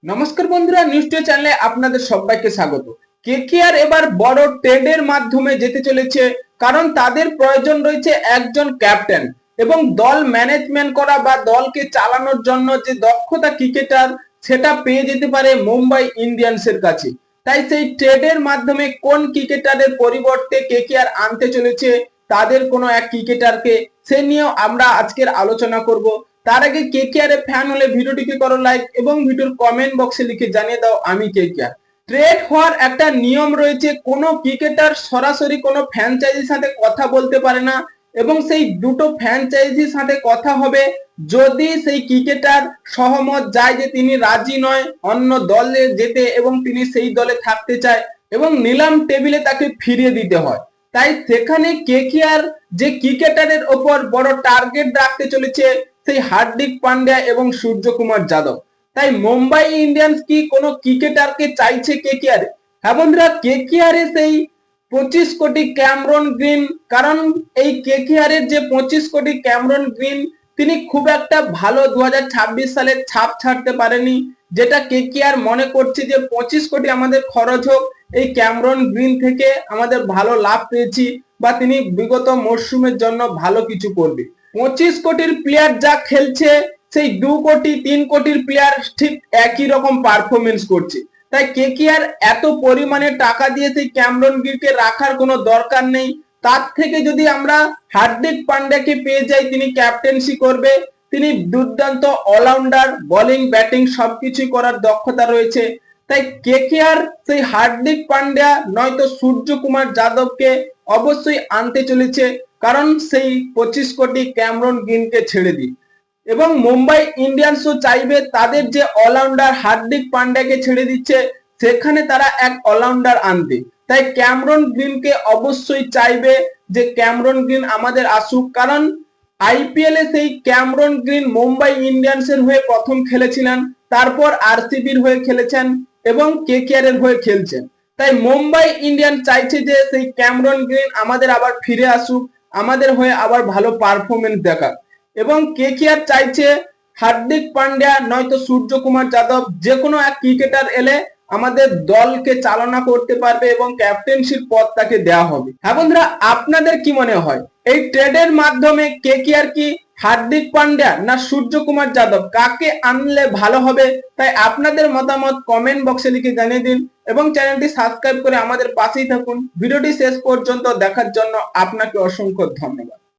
নমস্কার বন্ধুরা, নিশ্চয় চ্যানেলে আপনাদের সবাইকে স্বাগত। কেকেআর এবার বড় ট্রেডের মাধ্যমে যেতে চলেছে, কারণ তাদের প্রয়োজন রয়েছে একজন ক্যাপ্টেন এবং দল ম্যানেজমেন্ট করা বা দলকে চালানোর জন্য যে দক্ষতা ক্রিকেটার সেটা পেয়ে যেতে পারে মুম্বাই ইন্ডিয়ান্সের কাছে। তাই সেই ট্রেডের মাধ্যমে কোন ক্রিকেটারের পরিবর্তে কেকেআর আনতে চলেছে তাদের কোনো এক ক্রিকেটারকে, সে নিয়েও আমরা আজকের আলোচনা করব। তার আগে কেকেআর এর ফ্যান হলে ভিডিওটিকে করো লাইক এবং ভিডিওর কমেন্ট বক্সে লিখে জানিয়ে দাও আমি কেকেআর। ট্রেড হওয়ার একটা নিয়ম রয়েছে, কোনো ক্রিকেটার সরাসরি কোনো ফ্র্যাঞ্চাইজির সাথে কথা বলতে পারে না এবং সেই দুটো ফ্র্যাঞ্চাইজির সাথে কথা হবে যদি সেই ক্রিকেটার সহমত যায় যে তিনি রাজি নয় অন্য দলে যেতে এবং তিনি সেই দলে থাকতে চায় এবং নিলাম টেবিলে তাকে ফিরিয়ে দিতে হয়। তাই সেখানে কেকেআর যে ক্রিকেটারের ওপর বড় টার্গেট রাখতে চলেছে সেই হার্দিক পান্ডিয়া এবং সূর্যকুমার যাদব। তাই মুম্বাই ইন্ডিয়ান্স কি কোনো ক্রিকেটারকে চাইছে কেকেআর? হ্যাঁ বন্ধুরা, কেকেআর এর সেই 25 কোটি ক্যামরন গ্রিন, কারণ এই কেকেআর এর যে 25 কোটি ক্যামরন গ্রিন তিনি খুব একটা ভালো 2026 সালে ছাপ ছাড়তে পারেনি, যেটা কেকেআর মনে করছে যে 25 কোটি আমাদের খরচ হোক, এই ক্যামরন গ্রিন থেকে আমাদের ভালো লাভ পেয়েছি বা তিনি বিগত মরশুমের জন্য ভালো কিছু করবে। 25 কোটির প্লেয়ার যা খেলছে সেই 2 কোটি 3 কোটির প্লেয়ার ঠিক একই রকম পারফরমেন্স করছে। তাই কেকেআর এত পরিমাণে টাকা দিয়ে সেই ক্যামরন গ্রিনকে রাখার কোনো দরকার নেই। তার থেকে যদি আমরা হার্দিক পান্ডিয়াকে পেয়ে যাই, তিনি ক্যাপ্টেন্সি করবে, তিনি দুর্দান্ত অলরাউন্ডার, বোলিং ব্যাটিং সবকিছুই করার দক্ষতা রয়েছে। তাই কেকেআর সেই হার্দিক পান্ডিয়া নয়তো সূর্যকুমার যাদবকে অবশ্যই আনতে চলেছে, কারণ সেই 25 কোটি ক্যামরন গ্রিনকে ছেড়ে দিই। এবং মুম্বাই ইন্ডিয়ান্সও চাইবে তাদের যে অলরাউন্ডার হার্দিক পান্ডিয়াকে ছেড়ে দিচ্ছে সেখানে তারা এক অলরাউন্ডার আনতে। তাই ক্যামরন গ্রিনকে অবশ্যই চাইবে যে ক্যামরন গ্রিন আমাদের আসুক, কারণ আইপিএল এ সেই ক্যামরন গ্রিন মুম্বাই ইন্ডিয়ান্সের হয়ে প্রথম খেলেছিলেন, তারপর আরসিবির হয়ে খেলেছেন এবং কেকেআর এর হয়ে খেলছেন। তাই মুম্বাই ইন্ডিয়ান্স চাইছে যে সেই ক্যামরন গ্রিন আমাদের আবার ফিরে আসুক, আমাদের হয়ে আবার ভালো পারফরমেন্স দেখাক। এবং কেকেআর চাইছে হার্দিক পান্ডিয়া নয়তো সূর্যকুমার যাদব যে কোনো এক ক্রিকেটার এলে আমাদের দলকে চালনা করতে পারবে এবং ক্যাপ্টেন্সির পদ তাকে দেওয়া হবে। হ্যাঁ বন্ধুরা, আপনাদের কি মনে হয় এই ট্রেডের মাধ্যমে কেকেআর কি হার্দিক পান্ডিয়া না সূর্যকুমার যাদব কাকে আনলে ভালো হবে? তাই আপনাদের মতামত কমেন্ট বক্সে লিখে জানিয়ে দিন এবং চ্যানেলটি সাবস্ক্রাইব করে আমাদের পাশেই থাকুন। ভিডিওটি শেষ পর্যন্ত দেখার জন্য আপনাকে অসংখ্য ধন্যবাদ।